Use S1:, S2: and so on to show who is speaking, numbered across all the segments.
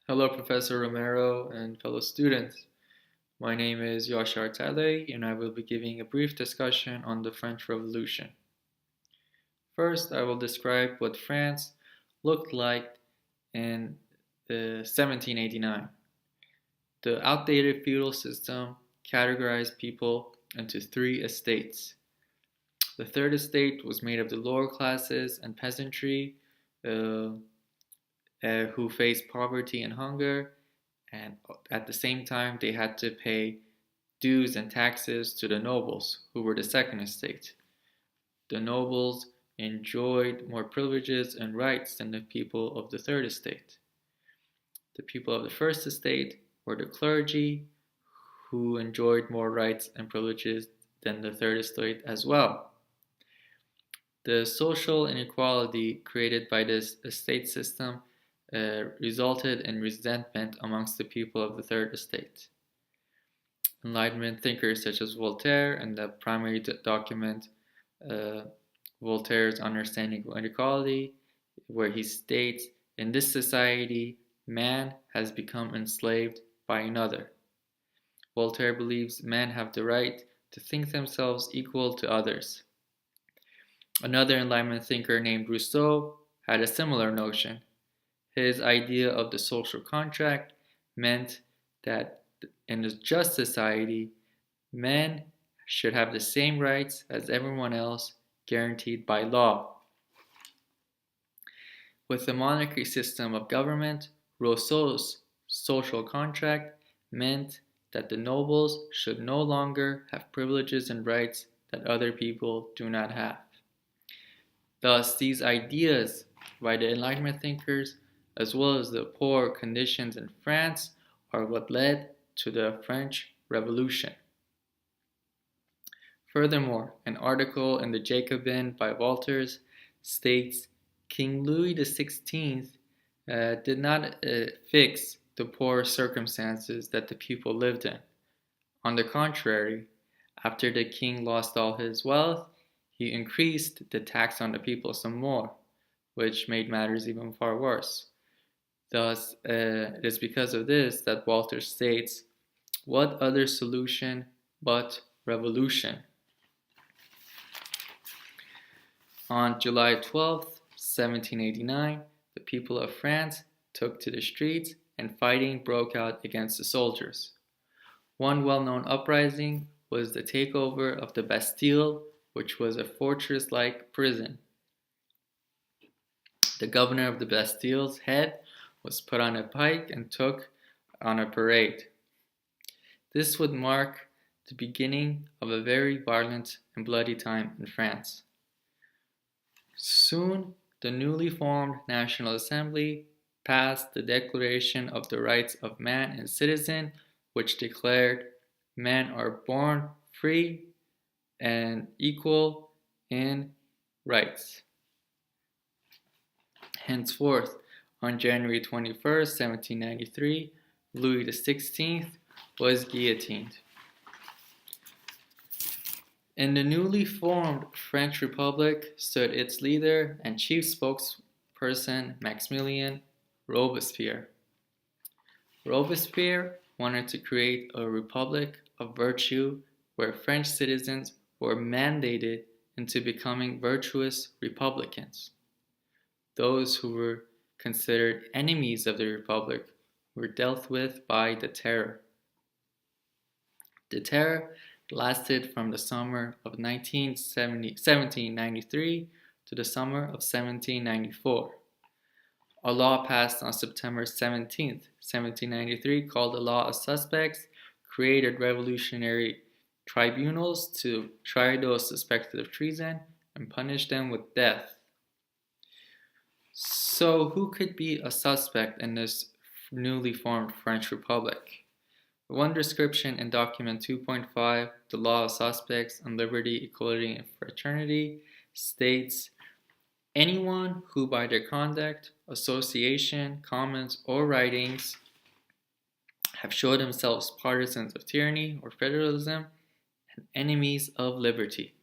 S1: Hello, Professor Romero and fellow students. My name is Yashar Talaie, and I will be giving a brief discussion on the French Revolution. First, I will describe what France looked like in 1789. The outdated feudal system categorized people into three estates. The third estate was made of the lower classes and peasantry uh, who faced poverty and hunger, and at the same time they had to pay dues and taxes to the nobles, who were the second estate. The nobles enjoyed more privileges and rights than the people of the third estate. The people of the first estate were the clergy, who enjoyed more rights and privileges than the third estate as well. The social inequality created by this estate system resulted in resentment amongst the people of the third estate. Enlightenment thinkers such as Voltaire, and the primary document, uh, Voltaire's Understanding of Inequality, where he states, in this society, man has become enslaved by another. Voltaire believes men have the right to think themselves equal to others. Another Enlightenment thinker named Rousseau had a similar notion. His idea of the social contract meant that in a just society, men should have the same rights as everyone else, guaranteed by law. With the monarchy system of government, Rousseau's social contract meant that the nobles should no longer have privileges and rights that other people do not have. Thus, these ideas by the Enlightenment thinkers, as well as the poor conditions in France, are what led to the French Revolution. Furthermore, an article in the Jacobin by Voltaire states King Louis XVI did not fix the poor circumstances that the people lived in. On the contrary, after the king lost all his wealth, he increased the tax on the people some more, which made matters even far worse. Thus, it is because of this that Voltaire states, "What other solution but revolution?" On July 12th, 1789, the people of France took to the streets and fighting broke out against the soldiers. One well-known uprising was the takeover of the Bastille, which was a fortress-like prison. The governor of the Bastille's head was put on a pike and took on a parade. This would mark the beginning of a very violent and bloody time in France. Soon, the newly formed National Assembly passed the Declaration of the Rights of Man and Citizen, which declared men are born free and equal in rights. Henceforth, on January 21st, 1793, Louis XVI was guillotined. In the newly formed French Republic stood its leader and chief spokesperson, Maximilien Robespierre. Robespierre wanted to create a republic of virtue where French citizens were mandated into becoming virtuous republicans. Those who were considered enemies of the republic were dealt with by the terror. The terror lasted from the summer of 1793 to the summer of 1794. A law passed on September 17, 1793, called the Law of Suspects, created revolutionary tribunals to try those suspected of treason and punish them with death. So, who could be a suspect in this newly formed French Republic? One description in document 2.5, The Law of Suspects on Liberty, Equality, and Fraternity, states, anyone who by their conduct, association, comments, or writings have showed themselves partisans of tyranny or federalism and enemies of liberty.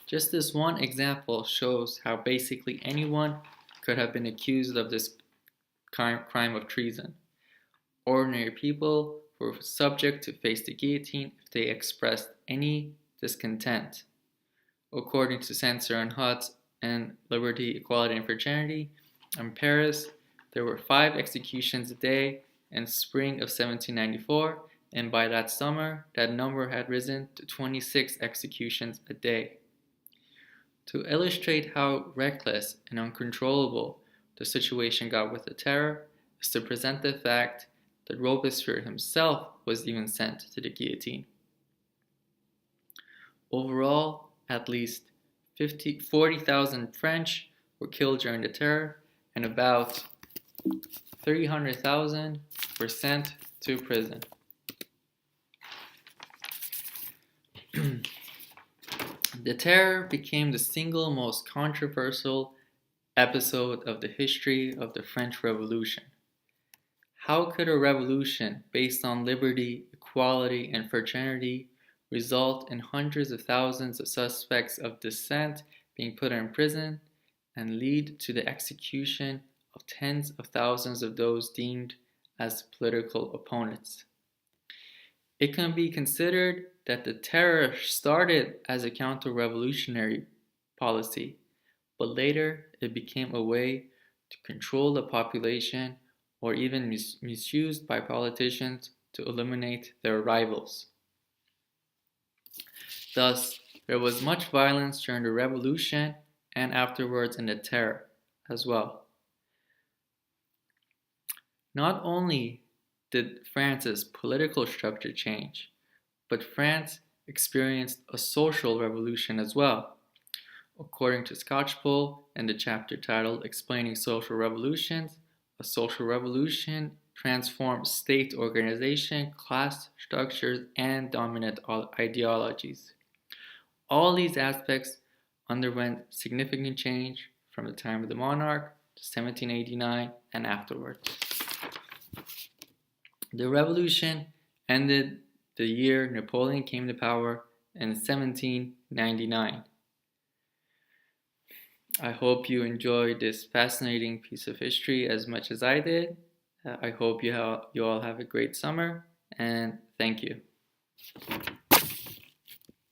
S1: Just this one example shows how basically anyone could have been accused of this crime of treason. Ordinary people were subject to face the guillotine if they expressed any discontent. According to Saint-Cyr and Liberty, Equality, and Fraternity, in Paris, there were 5 executions a day in spring of 1794, and by that summer, that number had risen to 26 executions a day. To illustrate how reckless and uncontrollable the situation got with the terror is to present the fact that Robespierre himself was even sent to the guillotine. Overall, at least 40,000 French were killed during the terror, and about 300,000 were sent to prison. The terror became the single most controversial episode of the history of the French Revolution. How could a revolution based on liberty, equality, and fraternity result in hundreds of thousands of suspects of dissent being put in prison and lead to the execution of tens of thousands of those deemed as political opponents? It can be considered that the terror started as a counter-revolutionary policy, but later it became a way to control the population or even misused by politicians to eliminate their rivals. Thus, there was much violence during the revolution and afterwards in the terror as well. Not only did France's political structure change, but France experienced a social revolution as well. According to Skocpol in the chapter titled Explaining Social Revolutions, a social revolution transformed state organization, class structures, and dominant ideologies. All these aspects underwent significant change from the time of the monarch to 1789 and afterwards. The revolution ended the year Napoleon came to power in 1799. I hope you enjoyed this fascinating piece of history as much as I did. I hope you all have a great summer, and thank you.